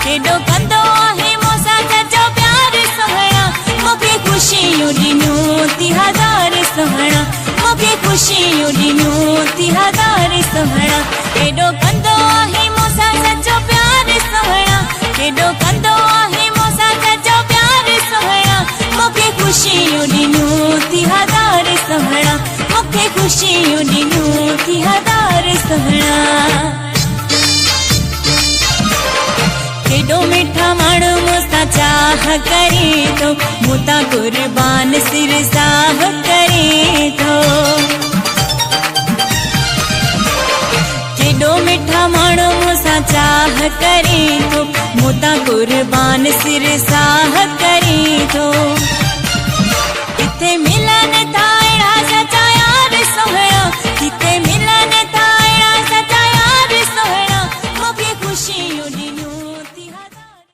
केॾो कंदो आहे मूंसां सचो प्यार सुहिणा मूंखे ख़ुशियूं ॾिनियूं थी हज़ार सुहिणा मूंखे ख़ुशियूं ॾिनियूं थी हज़ार सुहिणा केॾो कंदो आहे मूंसां सचो प्यार सुहिणा केॾो कंदो आहे मूंसां सचो प्यार सुहिणा मूंखे ख़ुशियूं ॾिनियूं थी हज़ार सुहिणा मूंखे ख़ुशियूं ॾिनियूं थी हज़ार सुहिणा केॾो मिठा माण्हू मूंसां चाह करे थो मूं तां क़ुर्बान सिर साह करे थो केॾो मिठा माण्हू मूंसां चाह करे थो मूं तां क़ुर्बान सिर